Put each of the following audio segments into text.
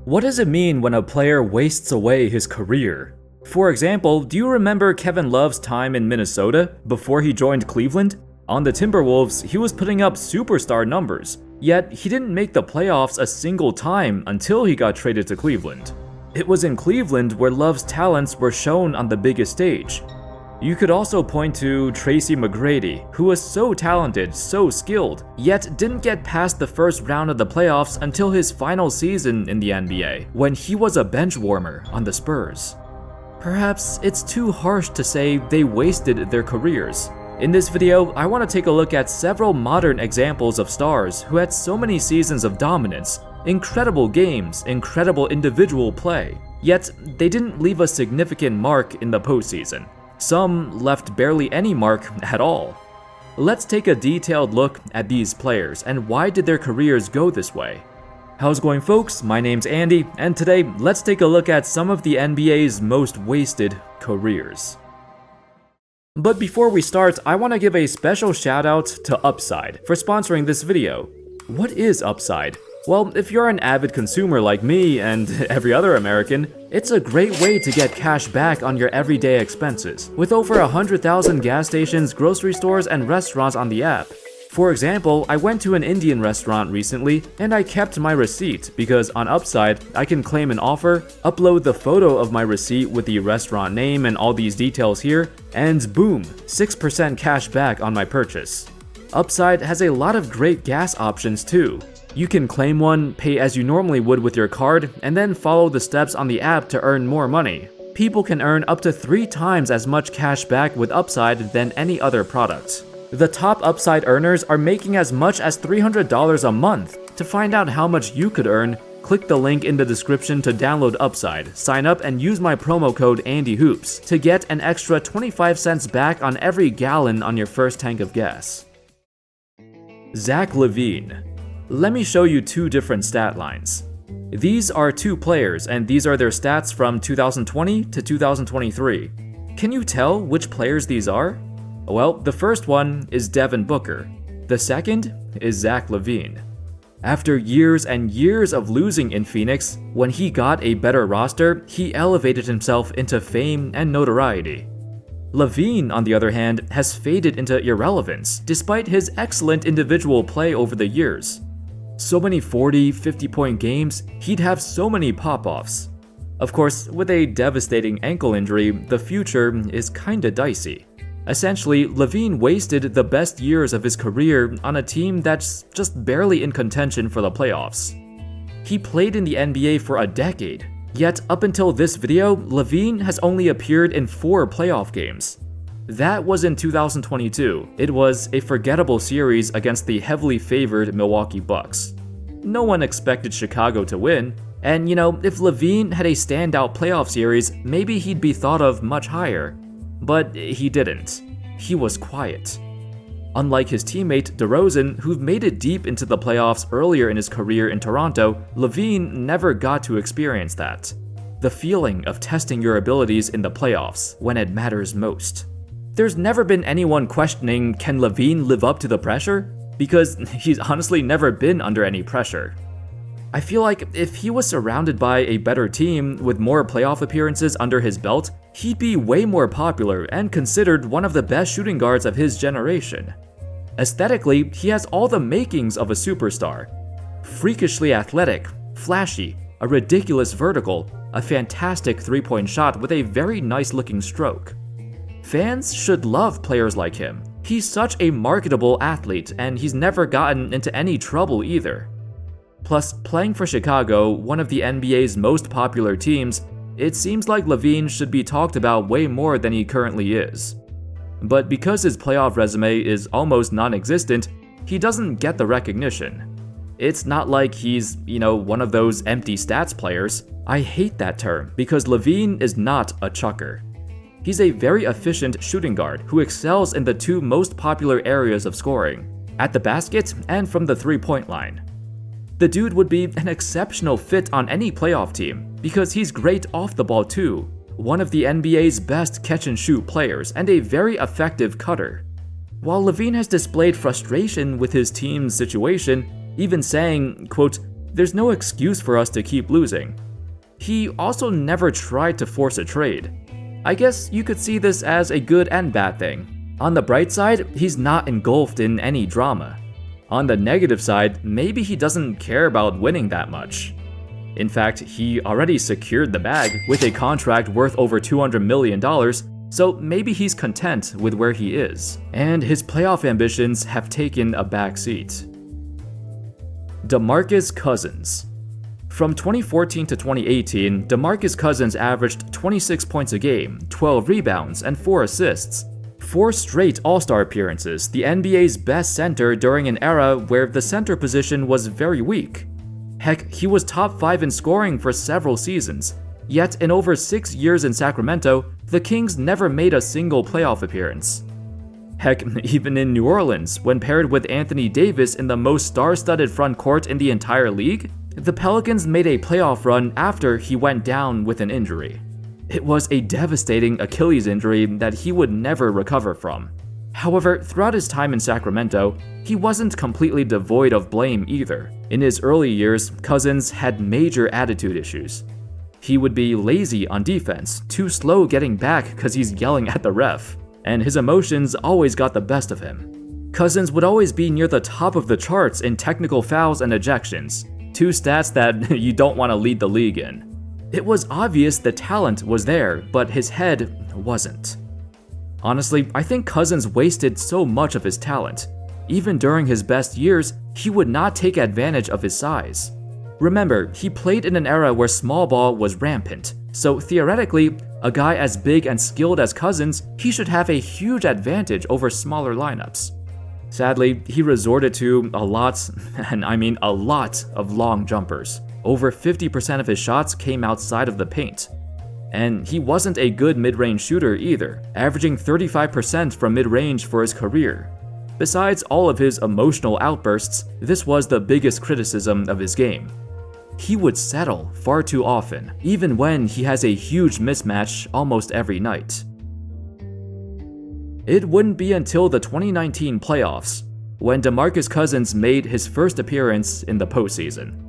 What does it mean when a player wastes away his career? For example, do you remember Kevin Love's time in Minnesota before he joined Cleveland? On the Timberwolves, he was putting up superstar numbers, yet he didn't make the playoffs a single time until he got traded to Cleveland. It was in Cleveland where Love's talents were shown on the biggest stage. You could also point to Tracy McGrady, who was so talented, so skilled, yet didn't get past the first round of the playoffs until his final season in the NBA, when he was a bench warmer on the Spurs. Perhaps it's too harsh to say they wasted their careers. In this video, I want to take a look at several modern examples of stars who had so many seasons of dominance, incredible games, incredible individual play, yet they didn't leave a significant mark in the postseason. Some left barely any mark at all. Let's take a detailed look at these players and why did their careers go this way. How's it going, folks? My name's Andy, and today let's take a look at some of the NBA's most wasted careers. But before we start, I want to give a special shout out to Upside for sponsoring this video. What is Upside? Well, if you're an avid consumer like me and every other American, it's a great way to get cash back on your everyday expenses, with over 100,000 gas stations, grocery stores, and restaurants on the app. For example, I went to an Indian restaurant recently, and I kept my receipt because on Upside, I can claim an offer, upload the photo of my receipt with the restaurant name and all these details here, and boom, 6% cash back on my purchase. Upside has a lot of great gas options too. You can claim one, pay as you normally would with your card, and then follow the steps on the app to earn more money. People can earn up to 3 times as much cash back with Upside than any other product. The top Upside earners are making as much as $300 a month. To find out how much you could earn, click the link in the description to download Upside, sign up, and use my promo code ANDYHOOPS to get an extra 25 cents back on every gallon on your first tank of gas. Zach LaVine. Let me show you 2 different stat lines. These are 2 players, and these are their stats from 2020 to 2023. Can you tell which players these are? Well, the first one is Devin Booker. The second is Zach LaVine. After years and years of losing in Phoenix, when he got a better roster, he elevated himself into fame and notoriety. LaVine, on the other hand, has faded into irrelevance despite his excellent individual play over the years. So many 40, 50-point games, he'd have so many pop-offs. Of course, with a devastating ankle injury, the future is kinda dicey. Essentially, LaVine wasted the best years of his career on a team that's just barely in contention for the playoffs. He played in the NBA for a decade, yet up until this video, LaVine has only appeared in 4 playoff games. That was in 2022. It was a forgettable series against the heavily favored Milwaukee Bucks. No one expected Chicago to win, and if LaVine had a standout playoff series, maybe he'd be thought of much higher. But he didn't. He was quiet. Unlike his teammate DeRozan, who made it deep into the playoffs earlier in his career in Toronto, LaVine never got to experience that. The feeling of testing your abilities in the playoffs when it matters most. There's never been anyone questioning, can LaVine live up to the pressure? Because he's honestly never been under any pressure. I feel like if he was surrounded by a better team with more playoff appearances under his belt, he'd be way more popular and considered one of the best shooting guards of his generation. Aesthetically, he has all the makings of a superstar. Freakishly athletic, flashy, a ridiculous vertical, a fantastic 3-point shot with a very nice-looking stroke. Fans should love players like him. He's such a marketable athlete, and he's never gotten into any trouble either. Plus, playing for Chicago, one of the NBA's most popular teams, it seems like LaVine should be talked about way more than he currently is. But because his playoff resume is almost non-existent, he doesn't get the recognition. It's not like he's, one of those empty stats players. I hate that term because LaVine is not a chucker. He's a very efficient shooting guard who excels in the 2 most popular areas of scoring, at the basket and from the 3-point line. The dude would be an exceptional fit on any playoff team because he's great off the ball too, one of the NBA's best catch-and-shoot players and a very effective cutter. While LaVine has displayed frustration with his team's situation, even saying, quote, there's no excuse for us to keep losing. He also never tried to force a trade. I guess you could see this as a good and bad thing. On the bright side, he's not engulfed in any drama. On the negative side, maybe he doesn't care about winning that much. In fact, he already secured the bag with a contract worth over $200 million, so maybe he's content with where he is, and his playoff ambitions have taken a back seat. DeMarcus Cousins. From 2014 to 2018, DeMarcus Cousins averaged 26 points a game, 12 rebounds, and 4 assists. 4 straight All-Star appearances, the NBA's best center during an era where the center position was very weak. Heck, he was top 5 in scoring for several seasons. Yet in over 6 years in Sacramento, the Kings never made a single playoff appearance. Heck, even in New Orleans, when paired with Anthony Davis in the most star-studded front court in the entire league, the Pelicans made a playoff run after he went down with an injury. It was a devastating Achilles injury that he would never recover from. However, throughout his time in Sacramento, he wasn't completely devoid of blame either. In his early years, Cousins had major attitude issues. He would be lazy on defense, too slow getting back because he's yelling at the ref, and his emotions always got the best of him. Cousins would always be near the top of the charts in technical fouls and ejections, 2 stats that you don't want to lead the league in. It was obvious the talent was there, but his head wasn't. Honestly, I think Cousins wasted so much of his talent. Even during his best years, he would not take advantage of his size. Remember, he played in an era where small ball was rampant, so theoretically, a guy as big and skilled as Cousins, he should have a huge advantage over smaller lineups. Sadly, he resorted to a lot, and I mean a lot, of long jumpers. Over 50% of his shots came outside of the paint. And he wasn't a good mid-range shooter either, averaging 35% from mid-range for his career. Besides all of his emotional outbursts, this was the biggest criticism of his game. He would settle far too often, even when he has a huge mismatch almost every night. It wouldn't be until the 2019 playoffs when DeMarcus Cousins made his first appearance in the postseason.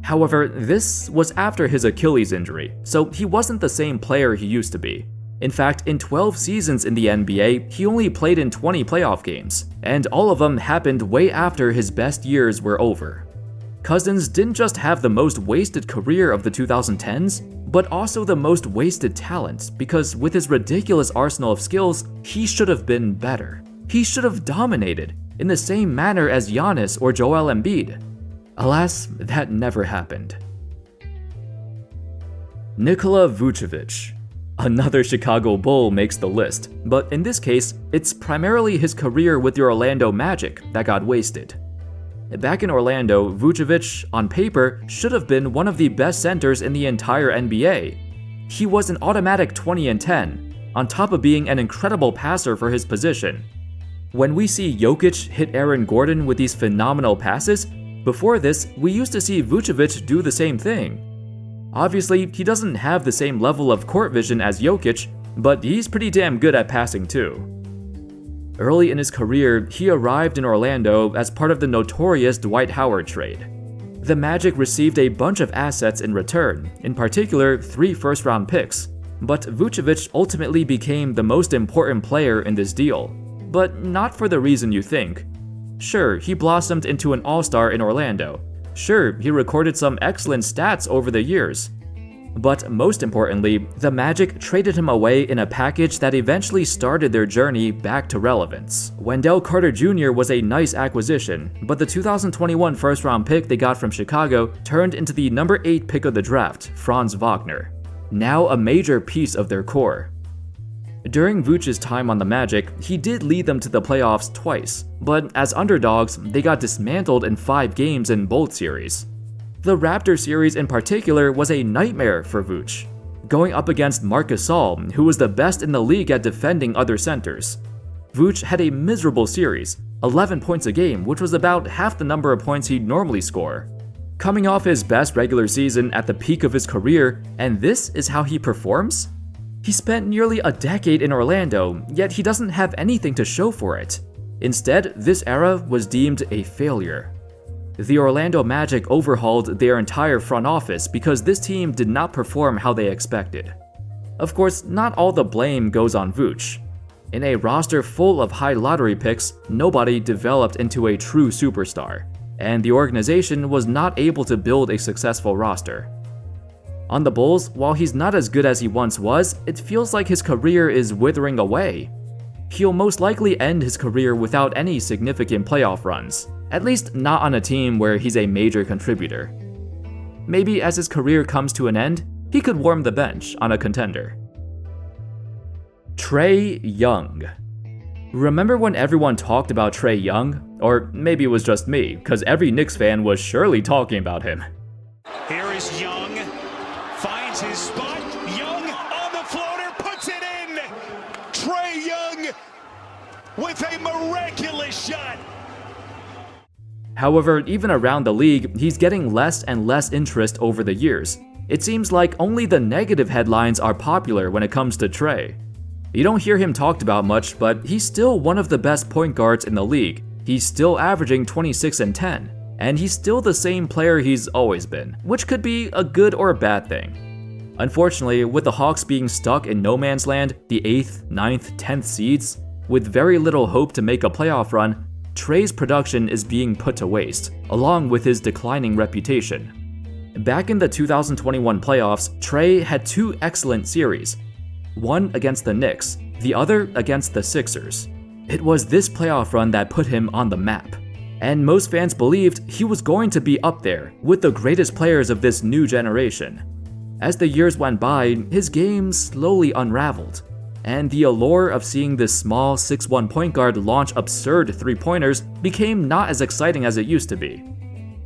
However, this was after his Achilles injury, so he wasn't the same player he used to be. In fact, in 12 seasons in the NBA, he only played in 20 playoff games, and all of them happened way after his best years were over. Cousins didn't just have the most wasted career of the 2010s, but also the most wasted talent, because with his ridiculous arsenal of skills, he should have been better. He should have dominated, in the same manner as Giannis or Joel Embiid. Alas, that never happened. Nikola Vucevic. Another Chicago Bull makes the list, but in this case, it's primarily his career with the Orlando Magic that got wasted. Back in Orlando, Vucevic, on paper, should have been one of the best centers in the entire NBA. He was an automatic 20 and 10, on top of being an incredible passer for his position. When we see Jokic hit Aaron Gordon with these phenomenal passes, before this, we used to see Vucevic do the same thing. Obviously, he doesn't have the same level of court vision as Jokic, but he's pretty damn good at passing too. Early in his career, he arrived in Orlando as part of the notorious Dwight Howard trade. The Magic received a bunch of assets in return, in particular 3 first-round picks, but Vucevic ultimately became the most important player in this deal, but not for the reason you think. Sure, he blossomed into an all-star in Orlando. Sure, he recorded some excellent stats over the years. But most importantly, the Magic traded him away in a package that eventually started their journey back to relevance. Wendell Carter Jr. was a nice acquisition, but the 2021 first-round pick they got from Chicago turned into the number 8 pick of the draft, Franz Wagner, now a major piece of their core. During Vuc's time on the Magic, he did lead them to the playoffs twice, but as underdogs, they got dismantled in 5 games in both series. The Raptors series in particular was a nightmare for Vuc, going up against Marc Gasol, who was the best in the league at defending other centers. Vuc had a miserable series, 11 points a game, which was about half the number of points he'd normally score. Coming off his best regular season at the peak of his career, and this is how he performs? He spent nearly a decade in Orlando, yet he doesn't have anything to show for it. Instead, this era was deemed a failure. The Orlando Magic overhauled their entire front office because this team did not perform how they expected. Of course, not all the blame goes on Vooch. In a roster full of high lottery picks, nobody developed into a true superstar, and the organization was not able to build a successful roster. On the Bulls, while he's not as good as he once was, it feels like his career is withering away. He'll most likely end his career without any significant playoff runs, at least not on a team where he's a major contributor. Maybe as his career comes to an end, he could warm the bench on a contender. Trey Young. Remember when everyone talked about Trey Young? Or maybe it was just me, because every Knicks fan was surely talking about him. Here is Young, finds his spot, Young on the floater, puts it in! Trey Young with a miraculous shot! However, even around the league, he's getting less and less interest over the years. It seems like only the negative headlines are popular when it comes to Trey. You don't hear him talked about much, but he's still one of the best point guards in the league. He's still averaging 26 and 10, and he's still the same player he's always been, which could be a good or a bad thing. Unfortunately, with the Hawks being stuck in no man's land, the 8th, 9th, 10th seeds, with very little hope to make a playoff run, Trey's production is being put to waste, along with his declining reputation. Back in the 2021 playoffs, Trey had two excellent series, one against the Knicks, the other against the Sixers. It was this playoff run that put him on the map, and most fans believed he was going to be up there with the greatest players of this new generation. As the years went by, his game slowly unraveled, and the allure of seeing this small 6'1" point guard launch absurd three-pointers became not as exciting as it used to be.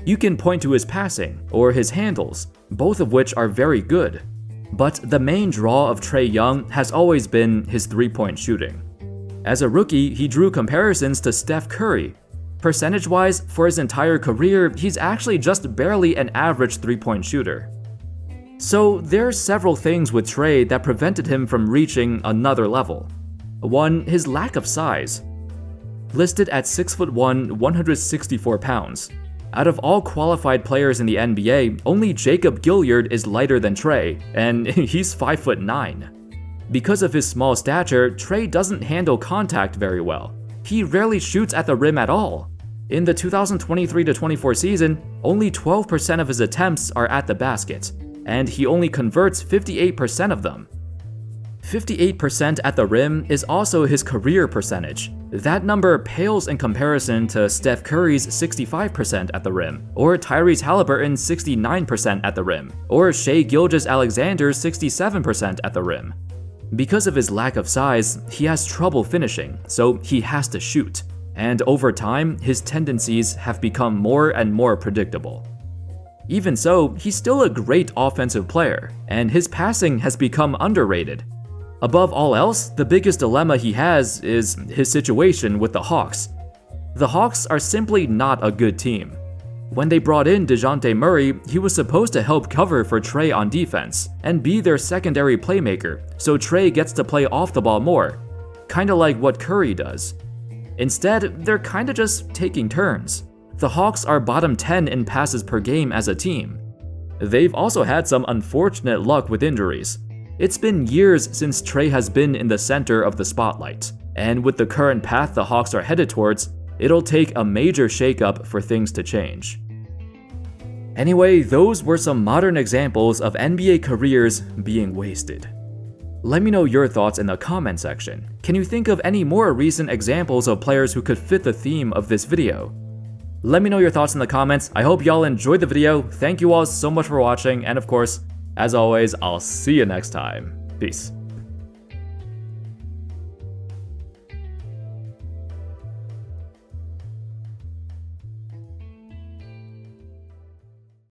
You can point to his passing or his handles, both of which are very good. But the main draw of Trey Young has always been his three-point shooting. As a rookie, he drew comparisons to Steph Curry. Percentage-wise, for his entire career, he's actually just barely an average three-point shooter. So there's several things with Trey that prevented him from reaching another level. One, his lack of size. Listed at 6'1", 164 pounds. Out of all qualified players in the NBA, only Jacob Gilyard is lighter than Trey, and he's 5'9". Because of his small stature, Trey doesn't handle contact very well. He rarely shoots at the rim at all. In the 2023-24 season, only 12% of his attempts are at the basket, and he only converts 58% of them. 58% at the rim is also his career percentage. That number pales in comparison to Steph Curry's 65% at the rim, or Tyrese Halliburton's 69% at the rim, or Shai Gilgeous-Alexander's 67% at the rim. Because of his lack of size, he has trouble finishing, so he has to shoot. And over time, his tendencies have become more and more predictable. Even so, he's still a great offensive player, and his passing has become underrated. Above all else, the biggest dilemma he has is his situation with the Hawks. The Hawks are simply not a good team. When they brought in DeJounte Murray, he was supposed to help cover for Trey on defense and be their secondary playmaker, so Trey gets to play off the ball more, kinda like what Curry does. Instead, they're kinda just taking turns. The Hawks are bottom 10 in passes per game as a team. They've also had some unfortunate luck with injuries. It's been years since Trey has been in the center of the spotlight, and with the current path the Hawks are headed towards, it'll take a major shakeup for things to change. Anyway, those were some modern examples of NBA careers being wasted. Let me know your thoughts in the comment section. Can you think of any more recent examples of players who could fit the theme of this video? Let me know your thoughts in the comments. I hope y'all enjoyed the video. Thank you all so much for watching, and of course, as always, I'll see you next time. Peace.